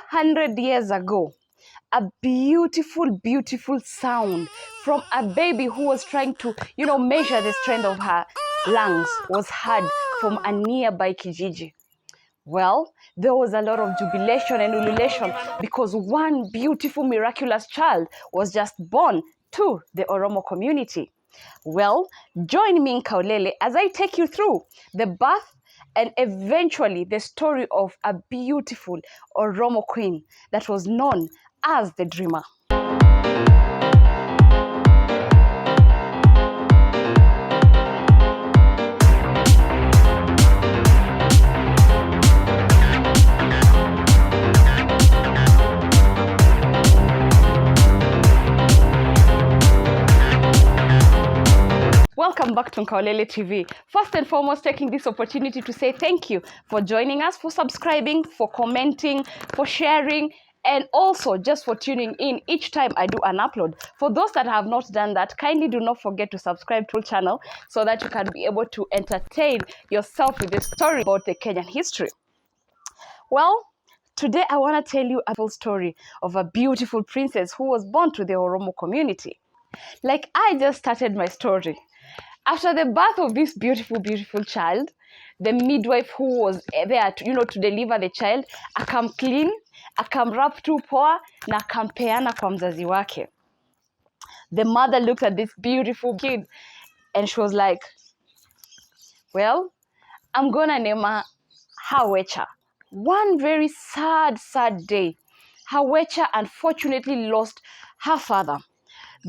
400 years ago, a beautiful, beautiful sound from a baby who was trying to, measure the strength of her lungs was heard from a nearby kijiji. Well, there was a lot of jubilation and ululation because one beautiful, miraculous child was just born to the Oromo community. Well, join me in Nkaulele as I take you through the birth and eventually the story of a beautiful Oromo queen that was known as the Dreamer. Welcome back to Nkaulele TV. First and foremost, taking this opportunity to say thank you for joining us, for subscribing, for commenting, for sharing, and also just for tuning in each time I do an upload. For those that have not done that, kindly do not forget to subscribe to the channel so that you can be able to entertain yourself with a story about the Kenyan history. Well, today I want to tell you a full story of a beautiful princess who was born to the Oromo community. Like I just started my story. After the birth of this beautiful, beautiful child, the midwife who was there to deliver the child, clean, wrap tu poa, na akampeana kwa mzazi wake. The mother looked at this beautiful kid and she was like, well, I'm gonna name her Hawecha. One very sad, sad day, Hawecha unfortunately lost her father.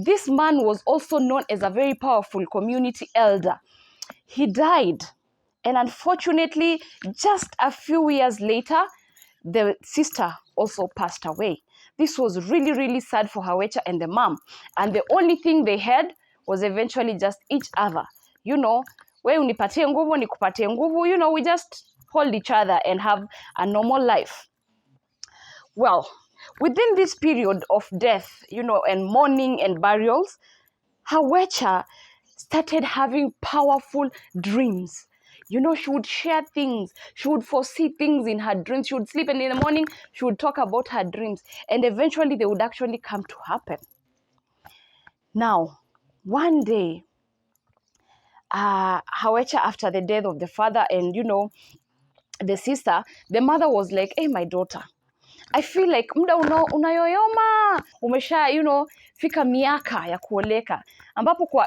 This man was also known as a very powerful community elder. He died, and unfortunately, just a few years later, the sister also passed away. This was really, really sad for Hawecha and the mom. And the only thing they had was eventually just each other. We unipatie nguvu, nikupatie nguvu. We just hold each other and have a normal life. Well, within this period of death, and mourning and burials, Hawecha started having powerful dreams. She would share things. She would foresee things in her dreams. She would sleep and in the morning, she would talk about her dreams. And eventually they would actually come to happen. Now, one day, Hawecha, after the death of the father and, the sister, the mother was like, hey, my daughter, I feel like muda unayoyoma umesha fika miaka ya kuoleka ambapo kwa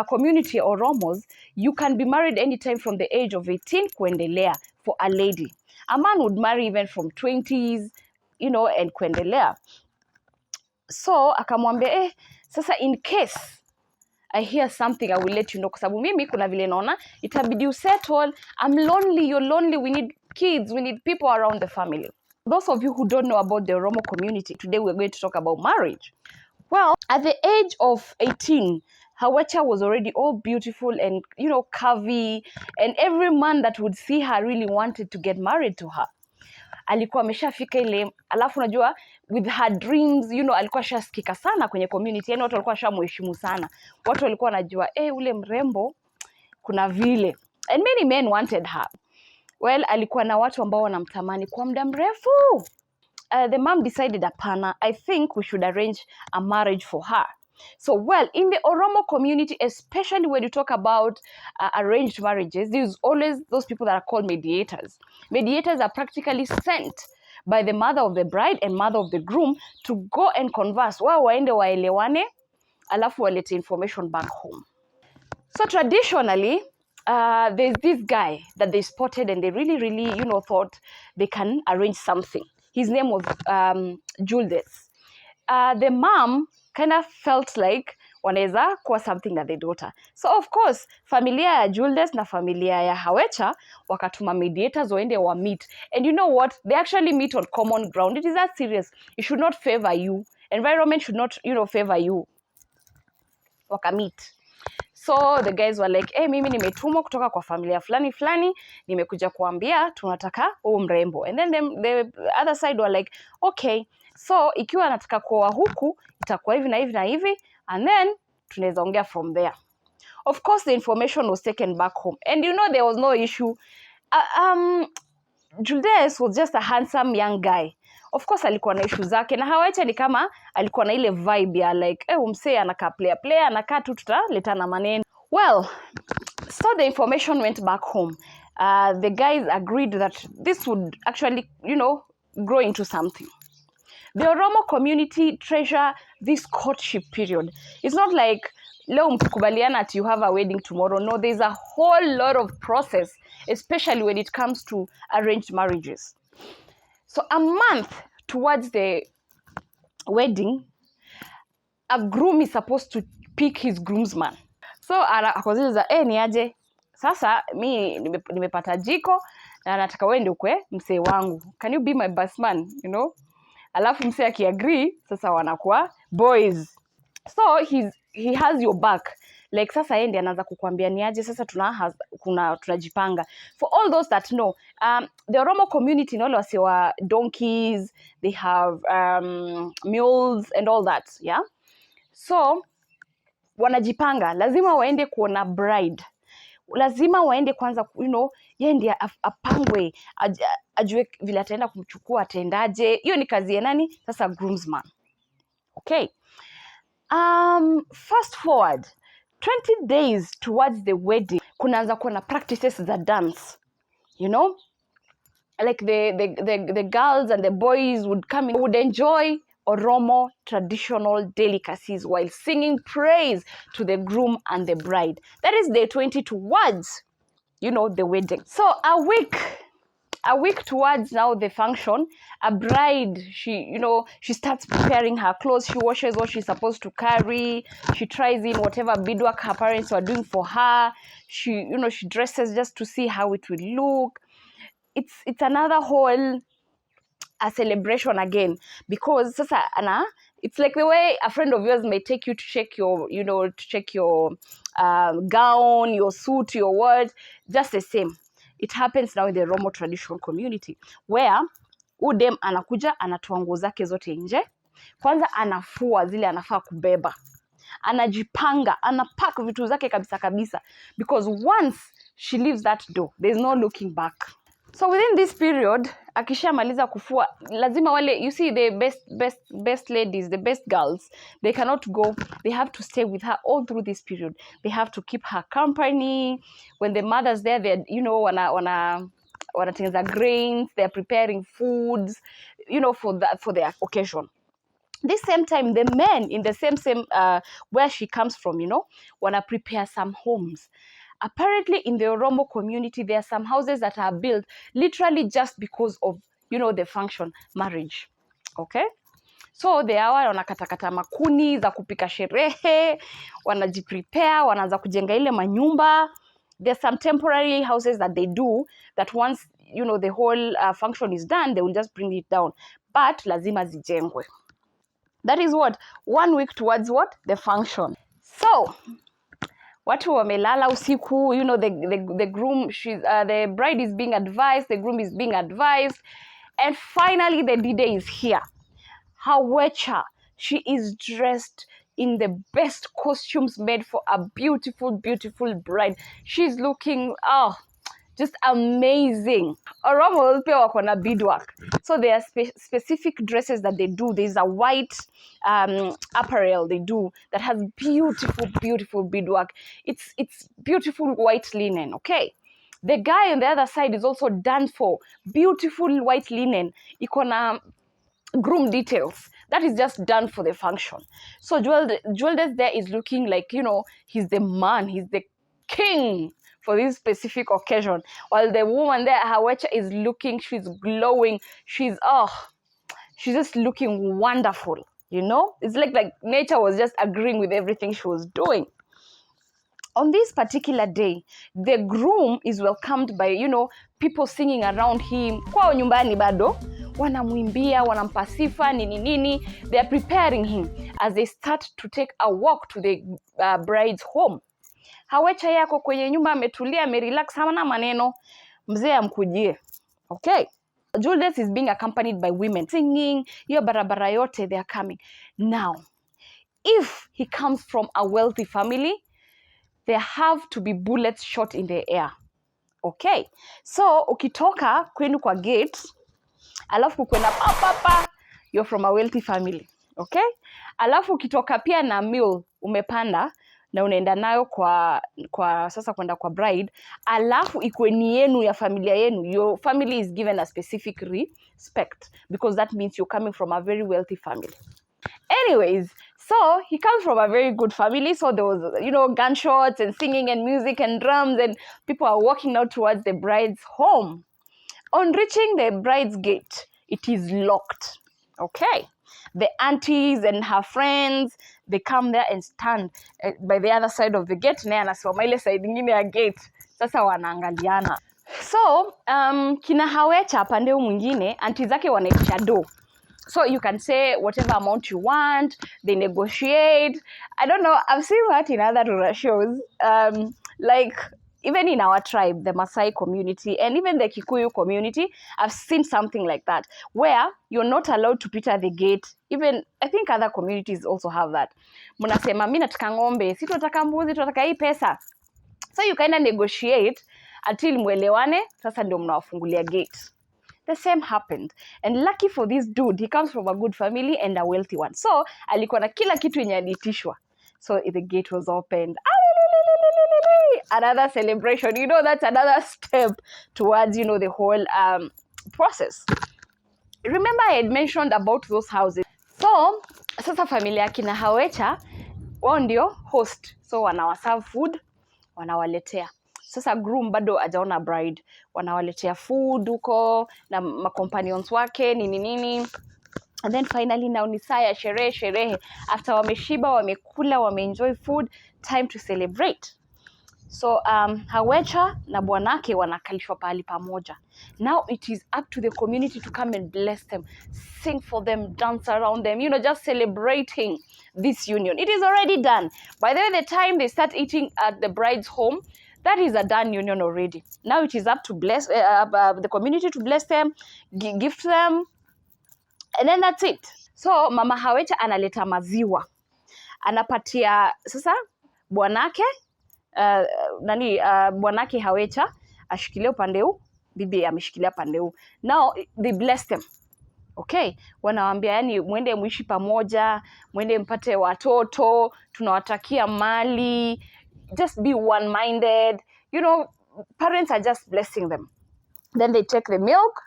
community ya Oromos you can be married anytime from the age of 18 kuendelea for a lady. A man would marry even from 20s and kuendelea. So akamwambia sasa in case I hear something I will let you know, kwa sababu mimi kuna vile naona itabidi usettle. I'm lonely, you're lonely, we need kids, we need people around the family. Those of you who don't know about the Oromo community, today we're going to talk about marriage. Well, at the age of 18, Hawecha was already all beautiful and, curvy, and every man that would see her really wanted to get married to her. Alikuwa ameshafika ile, alafu unajua, with her dreams, alikuwa shasikika sana kwenye community, watu walikuwa shamheshimu sana. Watu walikuwa wanajua, ule mrembo, kuna vile. And many men wanted her. Well, alikuwa na watu ambao wanamtamani kwa muda mrefu. The mom decided apana, I think we should arrange a marriage for her. So, well, in the Oromo community, especially when you talk about arranged marriages, there's always those people that are called mediators. Mediators are practically sent by the mother of the bride and mother of the groom to go and converse. Waende waelewane, alafu walete information back home. So traditionally, there's this guy that they spotted and they really, really, thought they can arrange something. His name was Jules. The mom kind of felt like wanaweza kuwa something na the daughter. So of course, familia ya Jules na familia ya Hawecha wakatuma mediators waende wa meet. And you know what? They actually meet on common ground. It is that serious. It should not favor you. Environment should not, favor you. Waka meet. So the guys were like, mimi nimetumwa kutoka kwa familia fulani, nimekuja kuambia tunataka mrembo. And then the other side were like, okay, so ikiwa nataka kuoa huku, itakuwa hivi na hivi na hivi, and then tunaweza ongea from there. Of course, the information was taken back home. And there was no issue. Jules was just a handsome young guy. Of course alikuwa na issue zake, na Hawecha ni kama alikuwa na ile vibe ya like msee anakaa player anakaa tu tutaletana maneno. Well, so the information went back home. The guys agreed that this would actually, grow into something. The Oromo community treasure this courtship period. It's not like leo mkikubaliana that you have a wedding tomorrow. No, there's a whole lot of process, especially when it comes to arranged marriages. So a month towards the wedding, a groom is supposed to pick his groomsman. So akaziza ni aje sasa mi nimepata jiko na nataka wewe ndio ukwe msee wangu, can you be my best man, alafu msee akiagree sasa wanakuwa boys. So he has your back, like sasa yeye ndiye anaanza kukuambia ni aje sasa tunajipanga. For all those that know, the Oromo community wale wasiwa donkeys, they have mules and all that, yeah. So wanajipanga, lazima waende kuona bride, lazima waende kwanza, yeye ndiye apangwe, ajue vile ataenda kumchukua, atendaje. Hiyo ni kazi ya nani sasa? Groomsman. Okay. Fast forward 20 days towards the wedding, kunaanza kuwa na practices za dance, like the girls and the boys would come in, would enjoy Oromo traditional delicacies while singing praise to the groom and the bride. That is day 20 towards, the wedding. So a week towards now the function, a bride, she starts preparing her clothes, she washes what she's supposed to carry, she tries in whatever beadwork her parents were doing for her, she dresses just to see how it will look. It's another whole a celebration again, because sasa it's like the way a friend of yours may take you to check your gown, your suit, your word, just the same. It happens now in the Oromo traditional community, where udem anakuja anatoa nguo zake zote nje, kwanza anafua zile anafaa kubeba, anajipanga, anapack vitu zake kabisa, because once she leaves that door, there's no looking back. So within this period, akishamaliza kufua, lazima wale, you see, the best ladies, the best girls, they cannot go, they have to stay with her all through this period. They have to keep her company. When the mother's there, they're, wanatengeneza grains, they're preparing foods, for their occasion. This same time, the men in the same where she comes from, wanna prepare some homes. Apparently in the Oromo community, there are some houses that are built literally just because of, the function, marriage. Okay? So they are wanakatakata makuni za kupika sherehe, wanajiprepare, wanaanza kujenga ile manyumba. There's some temporary houses that they do that once, the whole function is done, they will just bring it down. But lazima zijengwe. That is what? 1 week towards what? The function. So, watu wamelala usiku, the groom, the bride is being advised, the groom is being advised, and finally the D-Day is here. Hawecha, she is dressed in the best costumes made for a beautiful, beautiful bride. She's looking, just amazing. Oromo pia wako na beadwork. So there are specific dresses that they do. There's a white apparel they do that has beautiful, beautiful beadwork. It's beautiful white linen, okay? The guy on the other side is also done for beautiful white linen. Iko na groom details. That is just done for the function. So Jeweldes there is looking like, he's the man, he's the king for this specific occasion. While the woman there, Hawecha, is looking, she's glowing, she's just looking wonderful, It's like nature was just agreeing with everything she was doing. On this particular day, the groom is welcomed by, people singing around him. Kwao nyumbani bado, wanamwimbia, wanampa sifa, nini. They are preparing him as they start to take a walk to the bride's home. Hawecha yako kwenye nyumba ametulia, amerelax, hamna maneno, mzee amkujie. Okay. Jeweldes is being accompanied by women singing, hiyo barabara yote, they are coming. Now, if he comes from a wealthy family, there have to be bullets shot in the air. Okay. So, ukitoka kwenu kwa gate, alafu kukwenda pa you're from a wealthy family. Okay? Alafu ukitoka pia na mule umepanda na unaenda nayo kwa sasa kwenda kwa bride, alafu ikuwe ni yenu ya familia yenu. Your family is given a specific respect because that means you're coming from a very wealthy family. Anyways, so he comes from a very good family, so there was, you know, gunshots and singing and music and drums, and people are walking now towards the bride's home. On reaching the bride's gate, it is locked. Okay, the aunties and her friends, they come there and stand by the other side of the gate. Naye anasimama ile side nyingine ya gate. Sasa wanaangaliana. So, kina Hawecha pande mwingine, aunties zake wanaitisha do. So you can say whatever amount you want, they negotiate. I don't know, I've seen that in other rural shows. Like, even in our tribe, the Maasai community, and even the Kikuyu community, I've seen something like that, where you're not allowed to pita the gate. Even, I think other communities also have that. Munasema, mimi nataka ng'ombe, si tunataka mbuzi, tunataka hii pesa. So you kind of negotiate until mwelewane, sasa ndio mnawafungulia gate. The same happened. And lucky for this dude, he comes from a good family and a wealthy one. So, alikuwa na kila kitu yenye alitishwa. So, the gate was opened. Another celebration. You know, that's another step towards, you know, the whole process. Remember I had mentioned about those houses. So, sasa familia kina Hawecha, wao ndio host. So, wanawaserve food, wanawaletea. Sasa groom bado hajaona bride, wanawaletea food huko na macompanions wake nini. And then finally now ni saa ya sherehe. After wameshiba, wamekula, wameenjoy food, time to celebrate. So Hawecha na bwanake wanakalishwa pahali pamoja. Now it is up to the community to come and bless them, sing for them, dance around them, you know, just celebrating this union. It is already done. By the time they start eating at the bride's home, that is a done union already. Now it is up to bless the community to bless them, gift them, and then that's it. So Mama Hawecha analeta maziwa, anapatia sasa bwanake bwanake Hawecha ashikilie upande huu, bibi ameshikilia pande huu. Now they bless them. Okay, wanawaambia yani mwende muishi pamoja, mwende mpate watoto, tunawatakia mali, just be one-minded. You know, parents are just blessing them. Then they take the milk,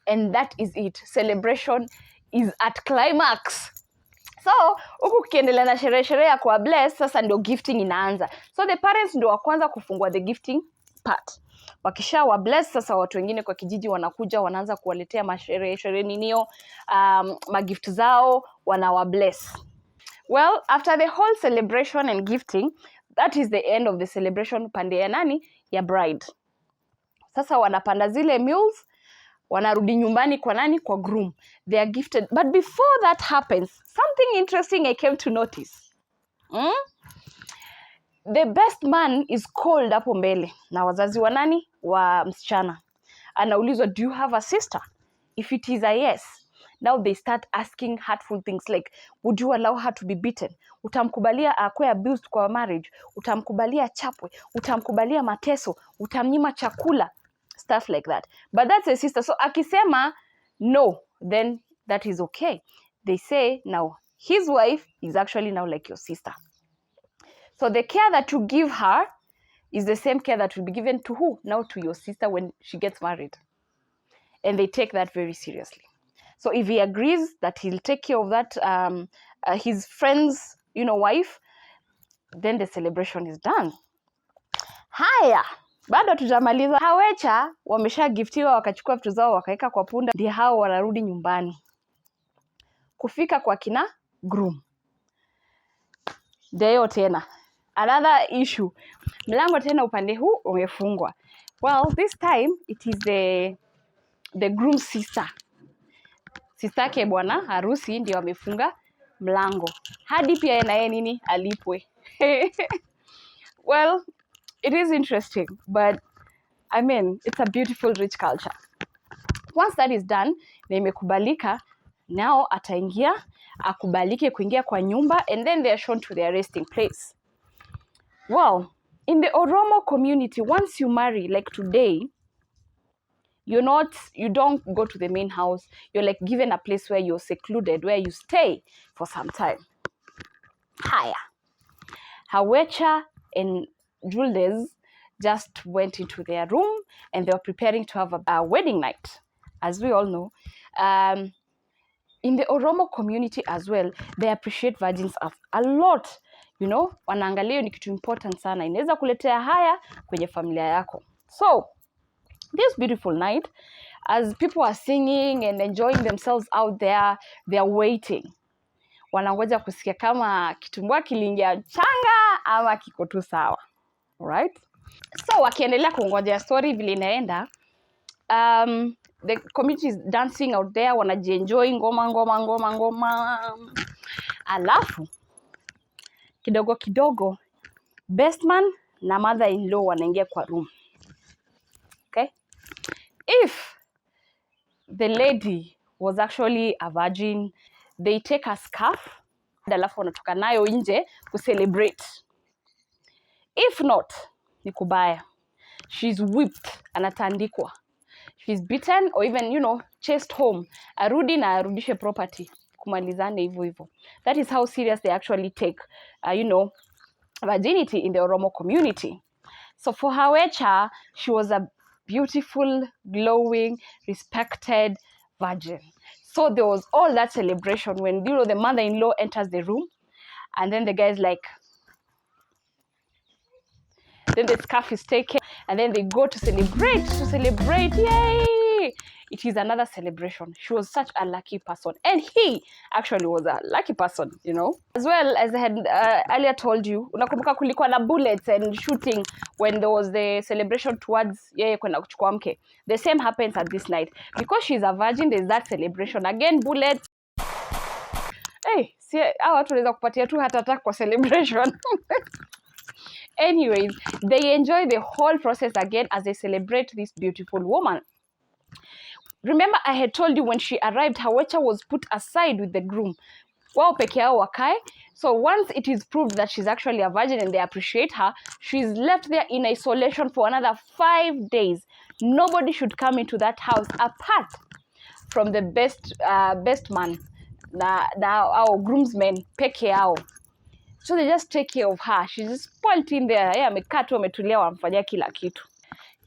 and that is it. Celebration is at climax. So, huku kiendelea na sherehe ya kuwa bless, sasa ndio gifting inaanza. So the parents ndio wa kwanza kufungua the gifting part. Wakisha wa bless, sasa watu wengine kwa kijiji wanakuja, wanaanza kuwaletea masherehe ninio, magift zao, wanawa bless. Well, after the whole celebration and gifting, that is the end of the celebration pande ya nani? Ya bride. Sasa wanapanda zile mules, wanarudi nyumbani kwa nani? Kwa groom. They are gifted. But before that happens, something interesting I came to notice. The best man is called hapo mbele na wazazi wa nani? Wa msichana. Anaulizwa, do you have a sister? If it is a yes, now they start asking hurtful things like, would you allow her to be beaten? Utamkubalia akwe abused kwa marriage? Utamkubalia chapwe? Utamkubalia mateso? Utamnyima chakula? Stuff like that. But that's a sister. So akisema no, then that is okay. They say now his wife is actually now like your sister. So the care that you give her is the same care that will be given to who? Now to your sister when she gets married. And they take that very seriously. So if he agrees that he'll take care of that, his friend's, you know, wife, then the celebration is done. Haya, bado tujamaliza. Hawecha wamesha giftiwa, wakachukua vitu zao wakaeka kwa punda, ndio hao wanarudi nyumbani. Kufika kwa kina groom. Deo tena. Another issue. Mlango tena upande huu umefungwa. Well, this time it is the groom's sister. Sister yake bwana harusi ndio amefunga mlango. Hadi pia na yeye nini alipwe. Well, it is interesting, but I mean, it's a beautiful rich culture. Once that is done, na imekubalika, now ataingia, akubalike kuingia kwa nyumba, and then they are shown to their resting place. Well, in the Oromo community, once you marry, like today, You don't go to the main house. You're like given a place where you're secluded, where you stay for some time. Haya. Hawecha and Jules just went into their room and they were preparing to have a wedding night. As we all know, in the Oromo community as well, they appreciate virgins a lot. Wanaangalia ni kitu important sana. Inaweza kuletea haya kwenye familia yako. So, this beautiful night, as people are singing and enjoying themselves out there, they are waiting. Wanangoja kusikia kama kitumbua kiliingia changa ama kiko tu sawa. Alright? So, wakiendelea kungoja story vile inaenda, the community is dancing out there, wanajienjoy ngoma. Alafu kidogo kidogo best man na mother-in-law wanaingia kwa room. Okay? If the lady was actually a virgin, they take a scarf, alafu wanatoka nayo nje kucelebrate. If not, ni kubaya. She's whipped, anatandikwa. She's beaten or even, chased home. Arudi na arudishe property. Kumalizane hivyo. That is how serious they actually take, virginity in the Oromo community. So for Howecha, she was a beautiful, glowing, respected virgin. So there was all that celebration when, the mother-in-law enters the room, and then the guy's like, then the scarf is taken, and then they go to celebrate, yay! It is another celebration. She was such a lucky person, and he actually was a lucky person, As well as I had earlier told you, unakumbuka kulikuwa na bullets and shooting when there was the celebration towards yeye kwenda kuchukua mke. The same happens at this night. Because she's a virgin, there's that celebration. Again, bullets. Hey, see, hawa watu wanaweza kupatia tu heart attack kwa celebration. Anyways, they enjoy the whole process again as they celebrate this beautiful woman. Remember, I had told you when she arrived, Hawecha was put aside with the groom. Wao peke yao wakae. So once it is proved that she's actually a virgin and they appreciate her, she's left there in isolation for another 5 days. Nobody should come into that house apart from the best man, our groomsmen peke yao. So they just take care of her. She's just spoiled in there. Amekaa tu ametulia, wamfanyia kila kitu.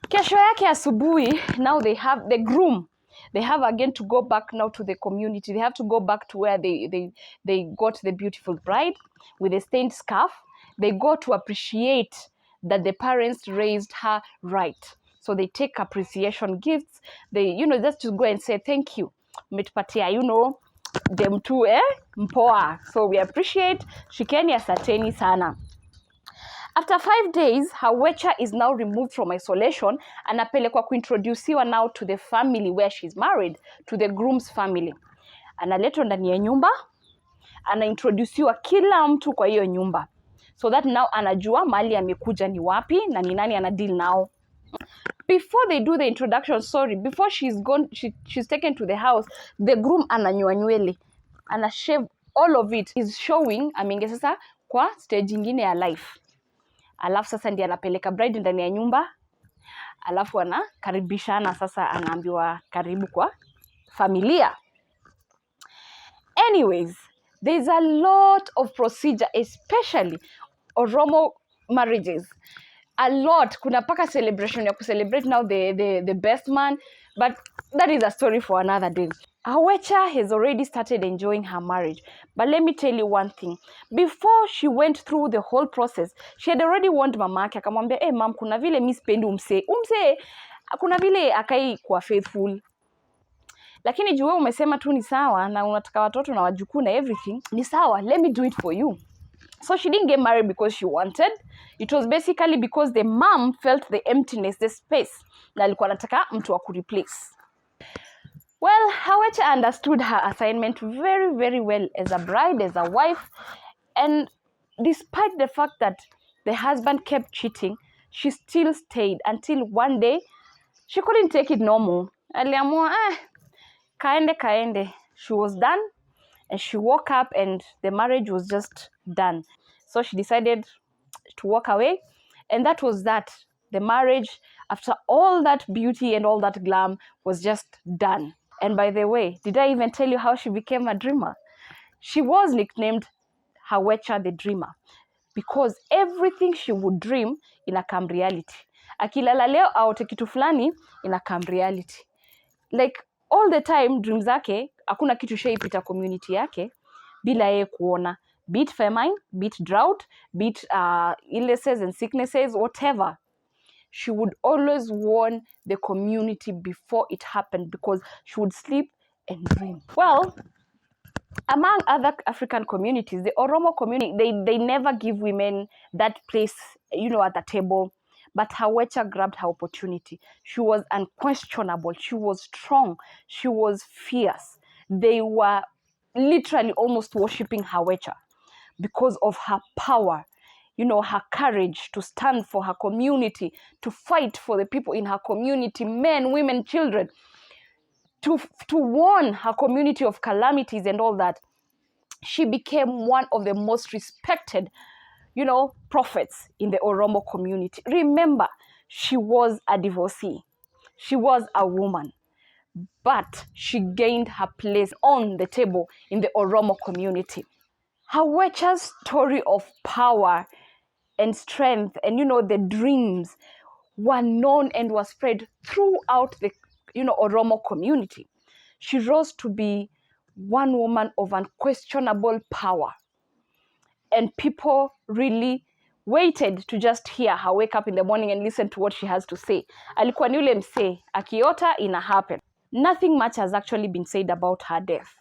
Kesho yake asubuhi, now they have the groom. They have again to go back now to the community. They have to go back to where they got the beautiful bride with a stained scarf. They go to appreciate that the parents raised her right. So they take appreciation gifts. They, just to go and say thank you. Umetupatia, them too, mpoa. So we appreciate. Shikeni asanteni sana. After 5 days, Hawecha is now removed from isolation and anapelekwa kuintroduciwa now to the family where she's married, to the groom's family. Analetwa ndani ya nyumba, anaintroduciwa kila mtu kwa hiyo nyumba. So that now anajua mali amekuja ni wapi na ni nani ana deal nao. Before they do the introduction, before she's taken to the house, the groom ananyoa nywele. Anashave all of it. Is showing, ameingia sasa kwa stage ingine ya life. Alafu sasa ndiye anapeleka bride ndani ya nyumba. Alafu anakaribishana sasa, anaambiwa karibu kwa familia. Anyways, there's a lot of procedure, especially Oromo marriages. A lot. Kuna paka celebration ya celebrate now the best man, but that is a story for another day. Hawecha has already started enjoying her marriage. But let me tell you one thing. Before she went through the whole process, she had already warned mamake. Akamwambia, mam, kuna vile mi sipendi umse. Kuna vile akai kuwa faithful. Lakini juu wewe umesema tu ni sawa na unataka watoto na wajukuu na everything, ni sawa, let me do it for you. So she didn't get married because she wanted. It was basically because the mom felt the emptiness, the space. Na alikuwa anataka mtu wa kureplace. Well, Hawecha understood her assignment very, very well as a bride, as a wife. And despite the fact that the husband kept cheating, she still stayed until one day she couldn't take it no more. Aliamua, kaende. She was done and she woke up and the marriage was just done. So she decided to walk away, and that was that. The marriage after all that beauty and all that glam was just done. And by the way, did I even tell you how she became a dreamer? She was nicknamed Hawecha the dreamer because everything she would dream inakam reality. Akilala leo aote kitu fulani inakam reality. Like all the time dreams zake hakuna kitu shaipita community yake bila yeye kuona, be it famine, be it drought, be it illnesses and sicknesses, whatever. She would always warn the community before it happened because she would sleep and dream. Well, among other African communities, the Oromo community, they never give women that place, at the table. But Hawecha grabbed her opportunity. She was unquestionable. She was strong. She was fierce. They were literally almost worshipping Hawecha because of her power, her courage to stand for her community, to fight for the people in her community, men, women, children, to warn her community of calamities and all that. She became one of the most respected, prophets in the Oromo community. Remember, she was a divorcee. She was a woman, but she gained her place on the table in the Oromo community. Hawecha's story of power and strength and, the dreams were known and were spread throughout the, Oromo community. She rose to be one woman of unquestionable power. And people really waited to just hear her wake up in the morning and listen to what she has to say. Alikuwa ni yule msee, akiota ina happen. Nothing much has actually been said about her death.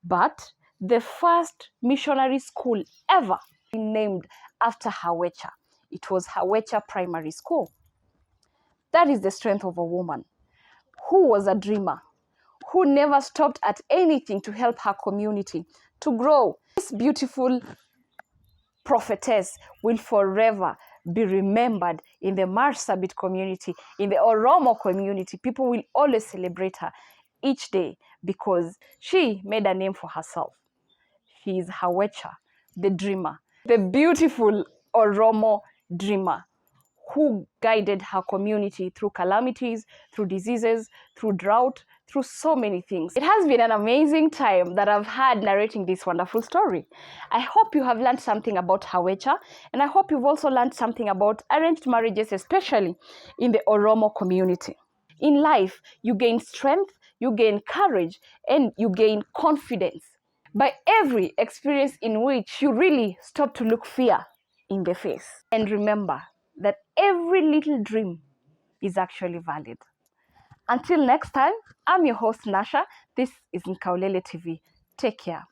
But the first missionary school ever named after Hawecha, it was Hawecha Primary School. That is the strength of a woman who was a dreamer, who never stopped at anything to help her community to grow. This beautiful prophetess will forever be remembered in the Marsabit community, in the Oromo community. People will always celebrate her each day because she made a name for herself. She is Hawecha, the dreamer, the beautiful Oromo dreamer who guided her community through calamities, through diseases, through drought, through so many things. It has been an amazing time that I've had narrating this wonderful story. I hope you have learned something about Hawecha, and I hope you've also learned something about arranged marriages, especially in the Oromo community. In life, you gain strength, you gain courage, and you gain confidence by every experience in which you really stop to look fear in the face. And remember that every little dream is actually valid. Until next time, I'm your host, Nasha. This is Nkaulele TV. Take care.